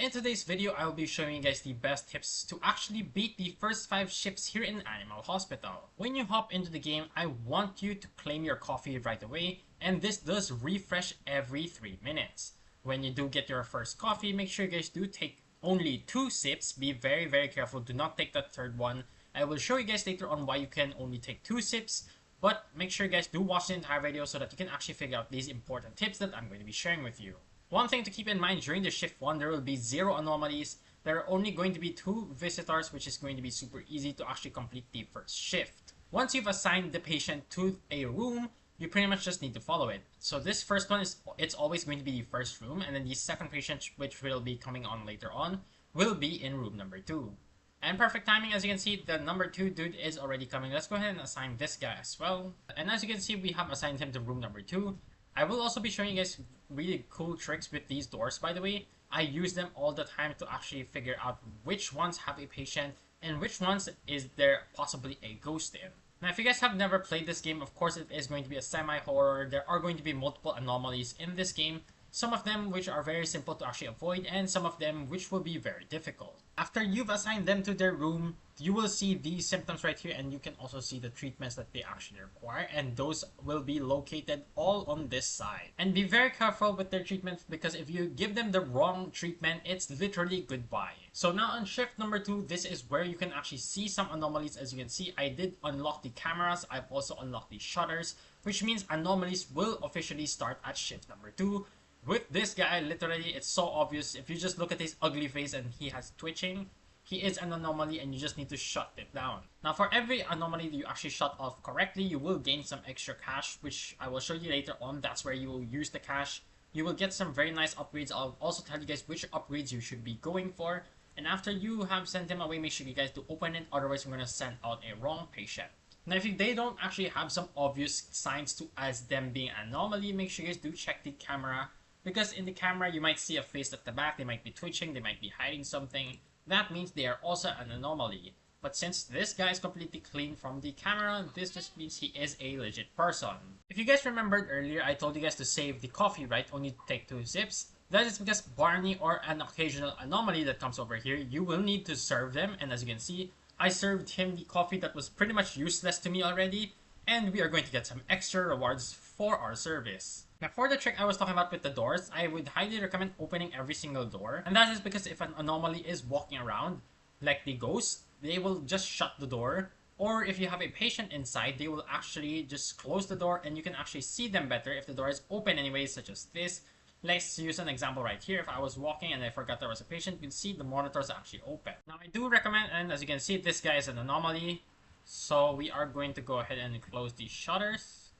in today's video, I will be showing you guys the best tips to actually beat the first 5 shifts here in Animal Hospital. When you hop into the game, I want you to claim your coffee right away, and this does refresh every 3 minutes. When you do get your first coffee, make sure you guys do take only 2 sips. Be very careful, do not take that third one. I will show you guys later on why you can only take 2 sips, but make sure you guys do watch the entire video so that you can actually figure out these important tips that I'm going to be sharing with you. One thing to keep in mind, during the shift 1, there will be 0 anomalies. There are only going to be 2 visitors, which is going to be super easy to actually complete the first shift. Once you've assigned the patient to a room, you pretty much just need to follow it. So this first one it's always going to be the first room, and then the second patient, which will be coming on later on, will be in room number 2. And perfect timing, as you can see, the number 2 dude is already coming. Let's go ahead and assign this guy as well. And as you can see, we have assigned him to room number 2. I will also be showing you guys really cool tricks with these doors, by the way. I use them all the time to actually figure out which ones have a patient and which ones is there possibly a ghost in. Now, if you guys have never played this game, of course it is going to be a semi-horror. There are going to be multiple anomalies in this game. Some of them which are very simple to actually avoid, and some of them which will be very difficult. After you've assigned them to their room, you will see these symptoms right here, and you can also see the treatments that they actually require, and those will be located all on this side. And be very careful with their treatments, because if you give them the wrong treatment, it's literally goodbye. So now on shift number 2, this is where you can actually see some anomalies. As you can see, I did unlock the cameras. I've also unlocked the shutters, which means anomalies will officially start at shift number 2. With this guy, literally, it's so obvious. If you just look at his ugly face and he has twitching, he is an anomaly and you just need to shut it down. Now, for every anomaly that you actually shut off correctly, you will gain some extra cash, which I will show you later on. That's where you will use the cash. You will get some very nice upgrades. I'll also tell you guys which upgrades you should be going for. And after you have sent him away, make sure you guys do open it. Otherwise, I'm going to send out a wrong patient. Now, if they don't actually have some obvious signs to as them being an anomaly, make sure you guys do check the camera. Because in the camera, you might see a face at the back, they might be twitching, they might be hiding something. That means they are also an anomaly. But since this guy is completely clean from the camera, this just means he is a legit person. If you guys remembered earlier, I told you guys to save the coffee, right? Only to take 2 sips. That is because Barney or an occasional anomaly that comes over here, you will need to serve them. And as you can see, I served him the coffee that was pretty much useless to me already. And we are going to get some extra rewards for our service. Now, for the trick I was talking about with the doors, I would highly recommend opening every single door. And that is because if an anomaly is walking around, like the ghost, they will just shut the door. Or if you have a patient inside, they will actually just close the door and you can actually see them better if the door is open anyways, such as this. Let's use an example right here. If I was walking and I forgot there was a patient, you can see the monitors actually open. Now, I do recommend, and as you can see, this guy is an anomaly. So we are going to go ahead and close the shutters.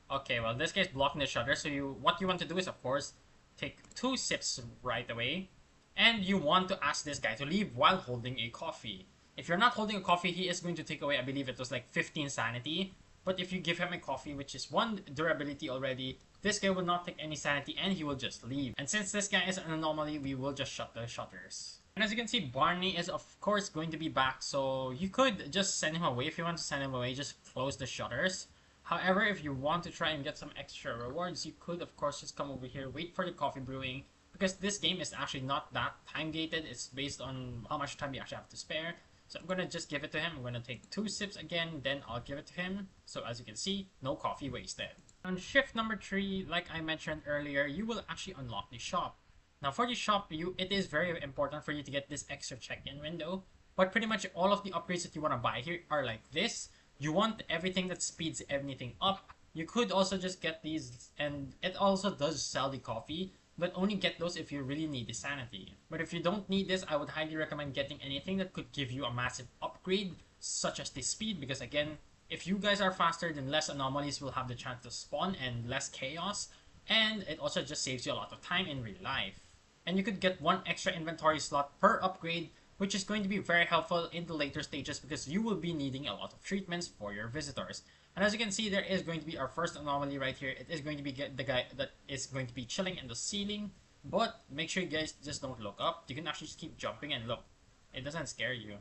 Okay, well, this guy's blocking the shutter, so what you want to do is, of course, take 2 sips right away, and you want to ask this guy to leave while holding a coffee. If you're not holding a coffee, he is going to take away, I believe it was like 15 sanity, but if you give him a coffee, which is 1 durability already, this guy will not take any sanity, and he will just leave. And since this guy is an anomaly, we will just shut the shutters. And as you can see, Barney is, of course, going to be back, so you could just send him away. If you want to send him away, just close the shutters. However, if you want to try and get some extra rewards, you could, of course, just come over here, wait for the coffee brewing, because this game is actually not that time-gated. It's based on how much time you actually have to spare. So I'm going to just give it to him. I'm going to take 2 sips again, then I'll give it to him. So as you can see, no coffee wasted. On shift number 3, like I mentioned earlier, you will actually unlock the shop. Now for the shop, it is very important for you to get this extra check-in window. But pretty much all of the upgrades that you want to buy here are like this. You want everything that speeds everything up. You could also just get these, and it also does sell the coffee, but only get those if you really need the sanity. But if you don't need this, I would highly recommend getting anything that could give you a massive upgrade, such as the speed, because again, if you guys are faster, then less anomalies will have the chance to spawn and less chaos, and it also just saves you a lot of time in real life. And you could get 1 extra inventory slot per upgrade, which is going to be very helpful in the later stages because you will be needing a lot of treatments for your visitors. And as you can see, there is going to be our first anomaly right here. It is going to be the guy that is going to be chilling in the ceiling. But make sure you guys just don't look up. You can actually just keep jumping and look. It doesn't scare you.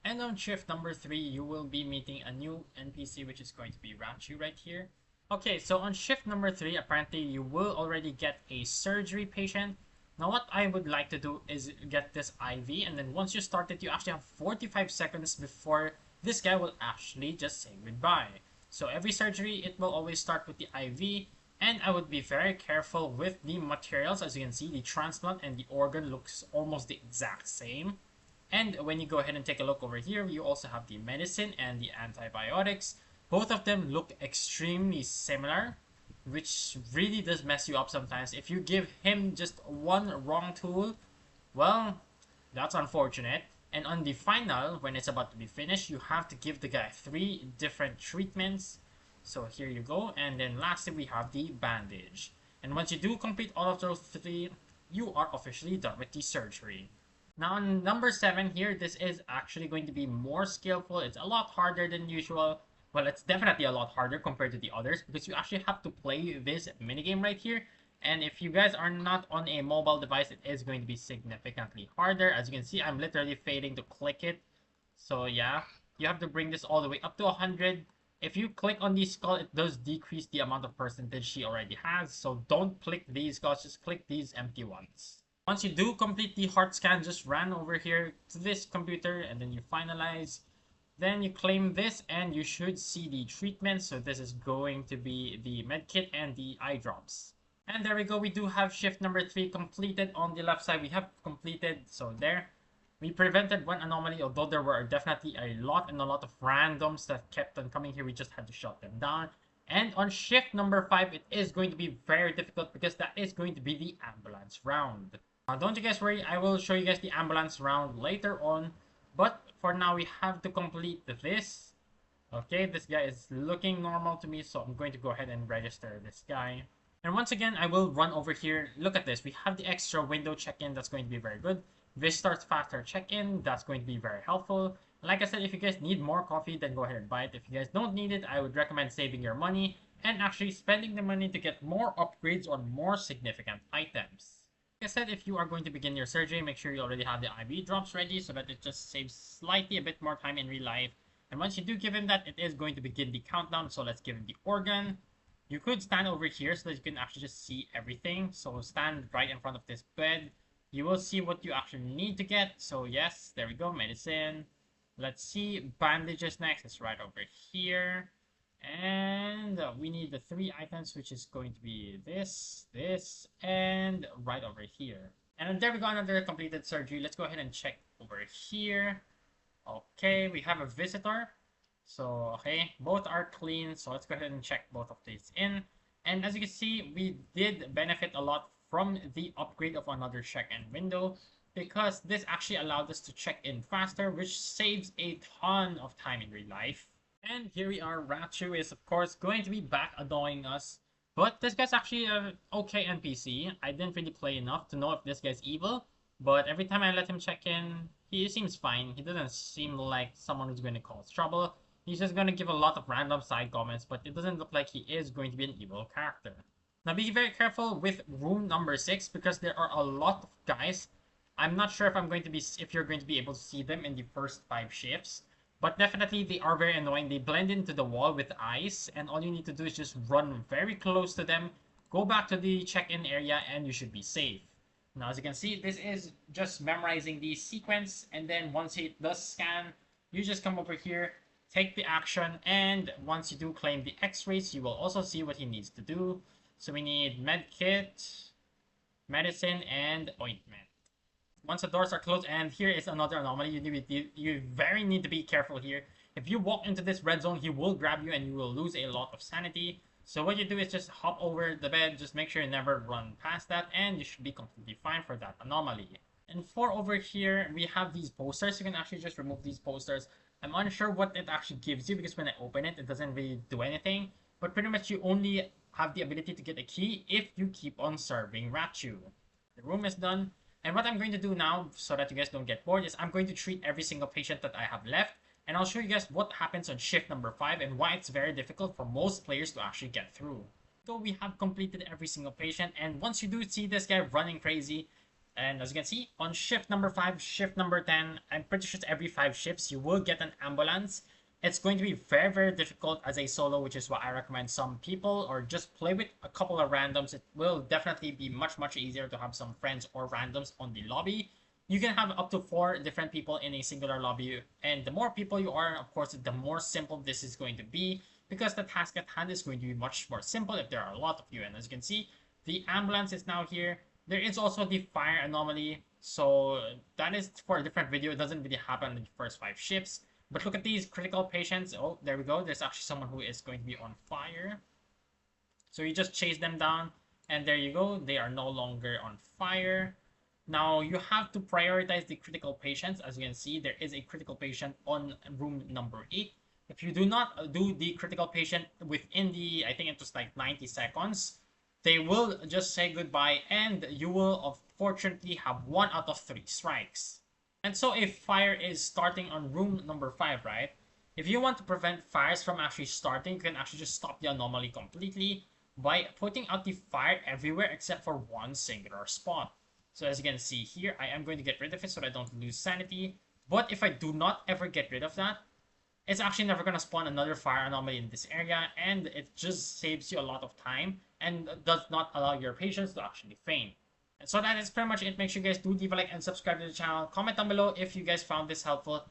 And on shift number 3, you will be meeting a new NPC, which is going to be Ranchu right here. Okay, so on shift number 3, apparently you will already get a surgery patient. Now what I would like to do is get this IV, and then once you start it, you actually have 45 seconds before this guy will actually just say goodbye. So every surgery, it will always start with the IV, and I would be very careful with the materials. As you can see, the transplant and the organ looks almost the exact same. And when you go ahead and take a look over here, you also have the medicine and the antibiotics. Both of them look extremely similar, which really does mess you up sometimes. If you give him just one wrong tool, well, that's unfortunate. And on the final, when it's about to be finished, you have to give the guy 3 different treatments. So here you go. And then lastly, we have the bandage. And once you do complete all of those 3, you are officially done with the surgery. Now on number 7 here, this is actually going to be more skillful. It's a lot harder than usual. Well, it's definitely a lot harder compared to the others because you actually have to play this minigame right here. And if you guys are not on a mobile device, it is going to be significantly harder. As you can see, I'm literally failing to click it. So yeah, you have to bring this all the way up to 100. If you click on the skull, it does decrease the amount of percentage she already has. So don't click these skulls, just click these empty ones. Once you do complete the heart scan, just run over here to this computer and then you finalize. Then you claim this and you should see the treatment. So this is going to be the med kit and the eye drops. And there we go. We do have shift number 3 completed. On the left side, we have completed. So there. We prevented 1 anomaly, although there were definitely a lot of randoms that kept on coming here. We just had to shut them down. And on shift number 5, it is going to be very difficult because that is going to be the ambulance round. Now, don't you guys worry, I will show you guys the ambulance round later on. But for now, we have to complete this. Okay, this guy is looking normal to me, so I'm going to go ahead and register this guy. And once again, I will run over here. Look at this. We have the extra window check-in. That's going to be very good. This starts faster check-in. That's going to be very helpful. Like I said, if you guys need more coffee, then go ahead and buy it. If you guys don't need it, I would recommend saving your money and actually spending the money to get more upgrades on more significant items. Like I said, if you are going to begin your surgery, make sure you already have the IV drops ready so that it just saves slightly a bit more time in real life. And once you do give him that, it is going to begin the countdown. So let's give him the organ. You could stand over here so that you can actually just see everything. So stand right in front of this bed. You will see what you actually need to get. So yes, there we go, medicine. Let's see, bandages next. It's right over here. And we need the 3 items, which is going to be this, and right over here. And there we go, another completed surgery. Let's go ahead and check over here. Okay, we have a visitor. So, okay, both are clean. So let's go ahead and check both of these in. And as you can see, we did benefit a lot from the upgrade of another check-in window because this actually allowed us to check in faster, which saves a ton of time in real life. And here we are. Rachu is of course going to be back annoying us, but this guy's actually a okay NPC. I didn't really play enough to know if this guy's evil, but every time I let him check in, he seems fine. He doesn't seem like someone who's going to cause trouble. He's just going to give a lot of random side comments, but it doesn't look like he is going to be an evil character. Now be very careful with room number 6 because there are a lot of guys. I'm not sure if you're going to be able to see them in the first 5 shifts, but definitely they are very annoying. They blend into the wall with eyes, and all you need to do is just run very close to them, go back to the check-in area, and you should be safe. Now as you can see, this is just memorizing the sequence, and then once it does scan, you just come over here, take the action, and once you do claim the x-rays, you will also see what he needs to do. So we need med kit, medicine, and ointment. Once the doors are closed, and here is another anomaly, you very need to be careful here. If you walk into this red zone, he will grab you and you will lose a lot of sanity. So what you do is just hop over the bed, just make sure you never run past that, and you should be completely fine for that anomaly. And for over here, we have these posters. You can actually just remove these posters. I'm unsure what it actually gives you because when I open it, it doesn't really do anything. But pretty much you only have the ability to get a key if you keep on serving Rachu. The room is done. And what I'm going to do now, so that you guys don't get bored, is I'm going to treat every single patient that I have left. And I'll show you guys what happens on shift number 5 and why it's very difficult for most players to actually get through. So we have completed every single patient, and once you do see this guy running crazy, and as you can see, on shift number 5, shift number 10, I'm pretty sure every 5 shifts you will get an ambulance. It's going to be very difficult as a solo, which is what I recommend some people, or just play with a couple of randoms. It will definitely be much easier to have some friends or randoms on the lobby. You can have up to 4 different people in a singular lobby, and the more people you are, of course, the more simple this is going to be, because the task at hand is going to be much more simple if there are a lot of you. And as you can see, the ambulance is now here. There is also the fire anomaly, so that is for a different video. It doesn't really happen in the first 5 shifts. But look at these critical patients. Oh, there we go. There's actually someone who is going to be on fire. So you just chase them down, and there you go. They are no longer on fire. Now you have to prioritize the critical patients. As you can see, there is a critical patient on room number 8. If you do not do the critical patient within the, I think it was like 90 seconds, they will just say goodbye, and you will unfortunately have 1 out of 3 strikes. And so if fire is starting on room number 5, right? If you want to prevent fires from actually starting, you can actually just stop the anomaly completely by putting out the fire everywhere except for one singular spot. So as you can see here, I am going to get rid of it so that I don't lose sanity. But if I do not ever get rid of that, it's actually never going to spawn another fire anomaly in this area, and it just saves you a lot of time and does not allow your patients to actually faint. And so that is pretty much it. Make sure you guys do leave a like and subscribe to the channel. Comment down below if you guys found this helpful.